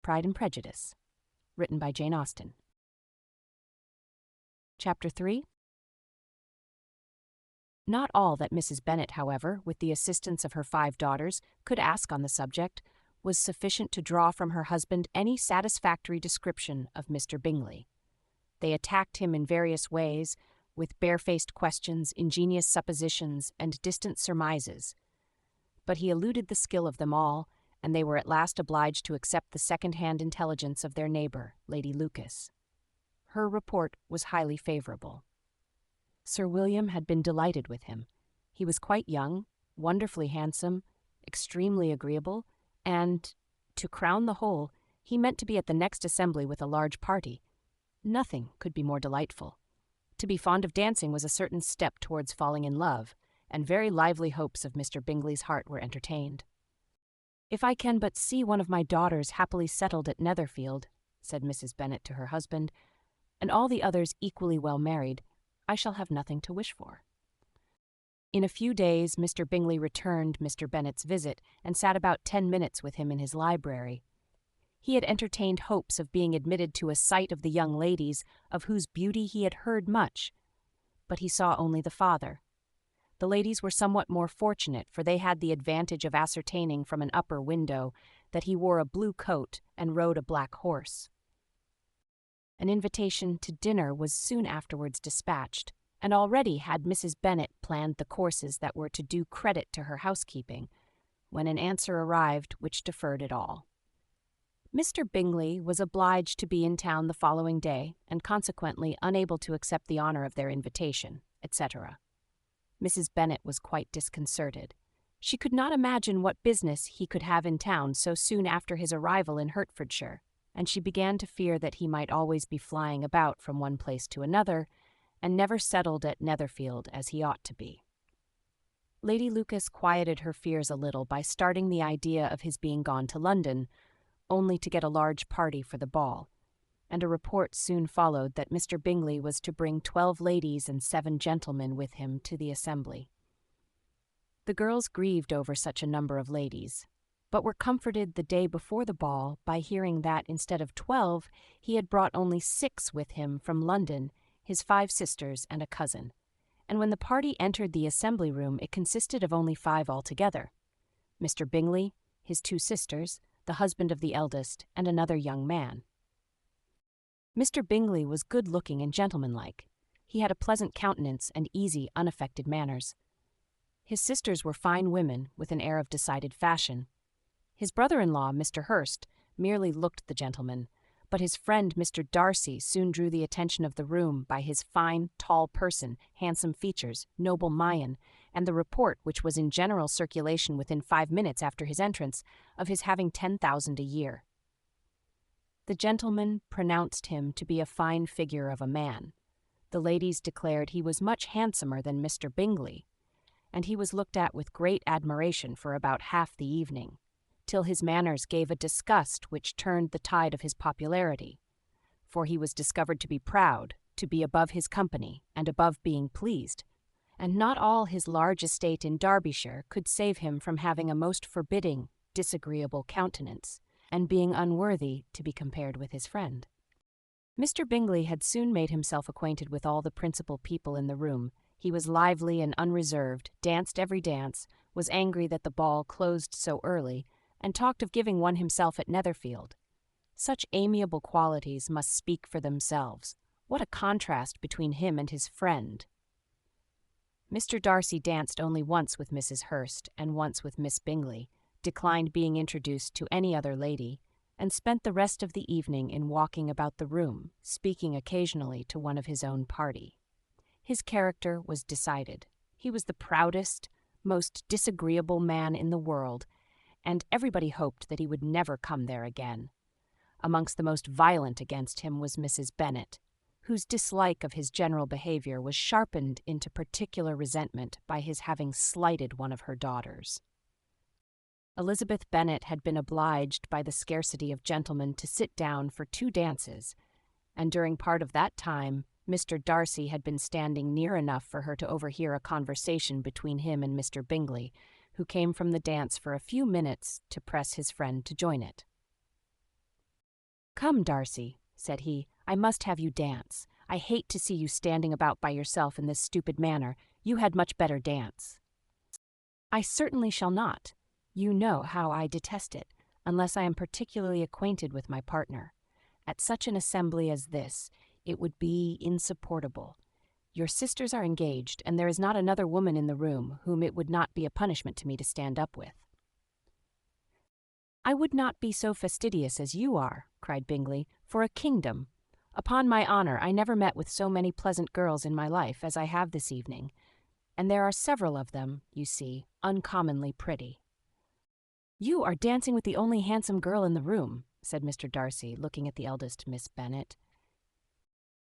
Pride and Prejudice, written by Jane Austen. Chapter 3. Not all that Mrs. Bennet, however, with the assistance of her 5 daughters, could ask on the subject, was sufficient to draw from her husband any satisfactory description of Mr. Bingley. They attacked him in various ways, with barefaced questions, ingenious suppositions, and distant surmises. But he eluded the skill of them all, and they were at last obliged to accept the second-hand intelligence of their neighbour, Lady Lucas. Her report was highly favourable. Sir William had been delighted with him. He was quite young, wonderfully handsome, extremely agreeable, and, to crown the whole, he meant to be at the next assembly with a large party. Nothing could be more delightful. To be fond of dancing was a certain step towards falling in love, and very lively hopes of Mr. Bingley's heart were entertained. "If I can but see one of my daughters happily settled at Netherfield," said Mrs. Bennet to her husband, "and all the others equally well married, I shall have nothing to wish for." In a few days Mr. Bingley returned Mr. Bennet's visit and sat about 10 minutes with him in his library. He had entertained hopes of being admitted to a sight of the young ladies, of whose beauty he had heard much, but he saw only the father. The ladies were somewhat more fortunate, for they had the advantage of ascertaining from an upper window that he wore a blue coat and rode a black horse. An invitation to dinner was soon afterwards dispatched, and already had Mrs. Bennet planned the courses that were to do credit to her housekeeping, when an answer arrived which deferred it all. Mr. Bingley was obliged to be in town the following day, and consequently unable to accept the honour of their invitation, etc. Mrs. Bennet was quite disconcerted. She could not imagine what business he could have in town so soon after his arrival in Hertfordshire, and she began to fear that he might always be flying about from one place to another, and never settled at Netherfield as he ought to be. Lady Lucas quieted her fears a little by starting the idea of his being gone to London, only to get a large party for the ball, and a report soon followed that Mr. Bingley was to bring 12 ladies and 7 gentlemen with him to the assembly. The girls grieved over such a number of ladies, but were comforted the day before the ball by hearing that instead of 12, he had brought only 6 with him from London, his 5 sisters and a cousin, and when the party entered the assembly room it consisted of only 5 altogether: Mr. Bingley, his 2 sisters, the husband of the eldest, and another young man. Mr. Bingley was good-looking and gentlemanlike. He had a pleasant countenance and easy, unaffected manners. His sisters were fine women, with an air of decided fashion. His brother-in-law, Mr. Hurst, merely looked the gentleman, but his friend Mr. Darcy soon drew the attention of the room by his fine, tall person, handsome features, noble mien, and the report, which was in general circulation within 5 minutes after his entrance, of his having 10,000 a year. The gentleman pronounced him to be a fine figure of a man. The ladies declared he was much handsomer than Mr. Bingley, and he was looked at with great admiration for about half the evening, till his manners gave a disgust which turned the tide of his popularity, for he was discovered to be proud, to be above his company, and above being pleased, and not all his large estate in Derbyshire could save him from having a most forbidding, disagreeable countenance, and being unworthy to be compared with his friend. Mr. Bingley had soon made himself acquainted with all the principal people in the room. He was lively and unreserved, danced every dance, was angry that the ball closed so early, and talked of giving one himself at Netherfield. Such amiable qualities must speak for themselves. What a contrast between him and his friend! Mr. Darcy danced only once with Mrs. Hurst and once with Miss Bingley, declined being introduced to any other lady, and spent the rest of the evening in walking about the room, speaking occasionally to one of his own party. His character was decided. He was the proudest, most disagreeable man in the world, and everybody hoped that he would never come there again. Amongst the most violent against him was Mrs. Bennet, whose dislike of his general behaviour was sharpened into particular resentment by his having slighted one of her daughters. Elizabeth Bennet had been obliged by the scarcity of gentlemen to sit down for 2 dances, and during part of that time Mr. Darcy had been standing near enough for her to overhear a conversation between him and Mr. Bingley, who came from the dance for a few minutes to press his friend to join it. "Come, Darcy," said he, "I must have you dance. I hate to see you standing about by yourself in this stupid manner. You had much better dance." "I certainly shall not. You know how I detest it, unless I am particularly acquainted with my partner. At such an assembly as this, it would be insupportable. Your sisters are engaged, and there is not another woman in the room whom it would not be a punishment to me to stand up with." "I would not be so fastidious as you are," cried Bingley, "for a kingdom. Upon my honor, I never met with so many pleasant girls in my life as I have this evening, and there are several of them, you see, uncommonly pretty." "You are dancing with the only handsome girl in the room," said Mr. Darcy, looking at the eldest Miss Bennet.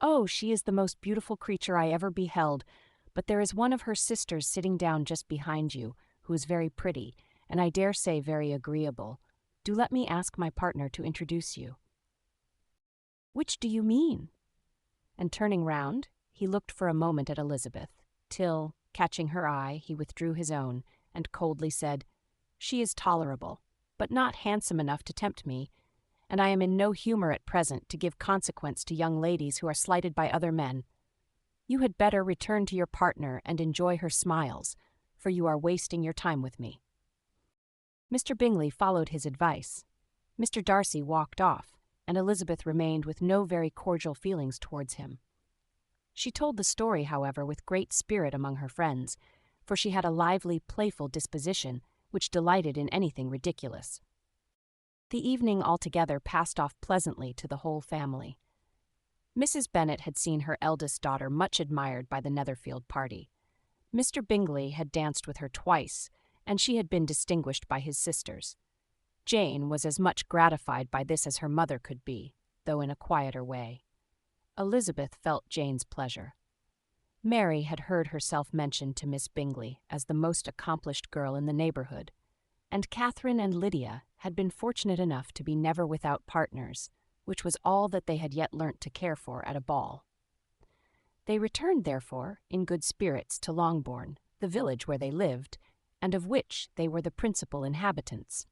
"Oh, she is the most beautiful creature I ever beheld, but there is one of her sisters sitting down just behind you, who is very pretty, and I dare say very agreeable. Do let me ask my partner to introduce you." "Which do you mean?" And turning round, he looked for a moment at Elizabeth, till, catching her eye, he withdrew his own, and coldly said, "She is tolerable, but not handsome enough to tempt me, and I am in no humour at present to give consequence to young ladies who are slighted by other men. You had better return to your partner and enjoy her smiles, for you are wasting your time with me." Mr. Bingley followed his advice. Mr. Darcy walked off, and Elizabeth remained with no very cordial feelings towards him. She told the story, however, with great spirit among her friends, for she had a lively, playful disposition, which delighted in anything ridiculous. The evening altogether passed off pleasantly to the whole family. Mrs. Bennet had seen her eldest daughter much admired by the Netherfield party. Mr. Bingley had danced with her twice, and she had been distinguished by his sisters. Jane was as much gratified by this as her mother could be, though in a quieter way. Elizabeth felt Jane's pleasure. Mary had heard herself mentioned to Miss Bingley as the most accomplished girl in the neighbourhood, and Catherine and Lydia had been fortunate enough to be never without partners, which was all that they had yet learnt to care for at a ball. They returned, therefore, in good spirits to Longbourn, the village where they lived, and of which they were the principal inhabitants.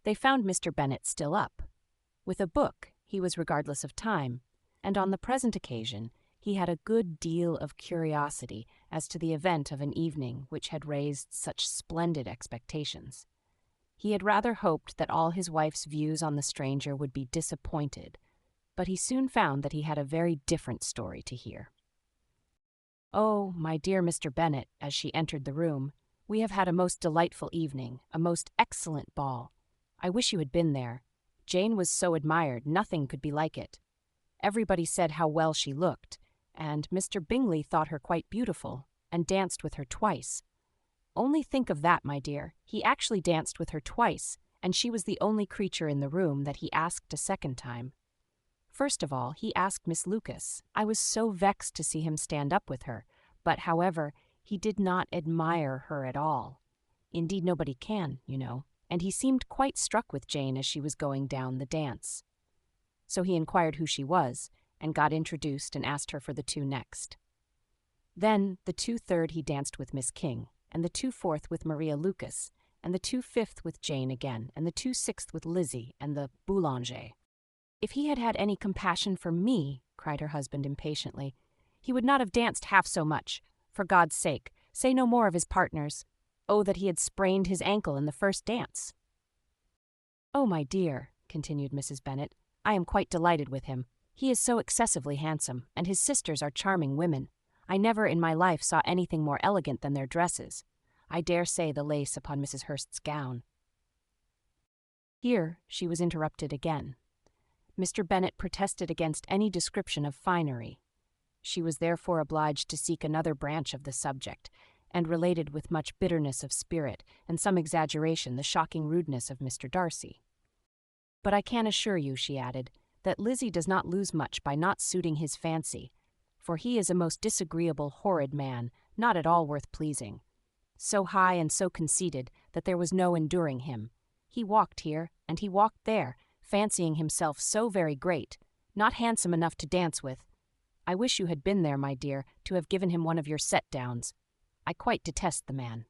They found Mr. Bennet still up. With a book he was regardless of time, and on the present occasion he had a good deal of curiosity as to the event of an evening which had raised such splendid expectations. He had rather hoped that all his wife's views on the stranger would be disappointed, but he soon found that he had a very different story to hear. "Oh, my dear Mr. Bennet," as she entered the room, "we have had a most delightful evening, a most excellent ball. I wish you had been there. Jane was so admired, nothing could be like it. Everybody said how well she looked, and Mr. Bingley thought her quite beautiful, and danced with her twice. Only think of that, my dear. He actually danced with her twice, and she was the only creature in the room that he asked a second time. First of all, he asked Miss Lucas. I was so vexed to see him stand up with her, but, however, he did not admire her at all. Indeed, nobody can, you know, and he seemed quite struck with Jane as she was going down the dance. So he inquired who she was, and got introduced and asked her for the two next. Then the 2/3 he danced with Miss King, and the 2/4 with Maria Lucas, and the 2/5 with Jane again, and the 2/6 with Lizzie and the Boulanger. "If he had had any compassion for me," cried her husband impatiently, "he would not have danced half so much. For God's sake, say no more of his partners. Oh, that he had sprained his ankle in the first dance." "Oh, my dear," continued Mrs. Bennet, "I am quite delighted with him. He is so excessively handsome, and his sisters are charming women. I never in my life saw anything more elegant than their dresses. I dare say the lace upon Mrs. Hurst's gown." Here she was interrupted again. Mr. Bennet protested against any description of finery. She was therefore obliged to seek another branch of the subject, and related with much bitterness of spirit and some exaggeration the shocking rudeness of Mr. Darcy. "But I can assure you," she added, "that Lizzie does not lose much by not suiting his fancy, for he is a most disagreeable, horrid man, not at all worth pleasing. So high and so conceited that there was no enduring him. He walked here, and he walked there, fancying himself so very great, not handsome enough to dance with. I wish you had been there, my dear, to have given him one of your set-downs. I quite detest the man."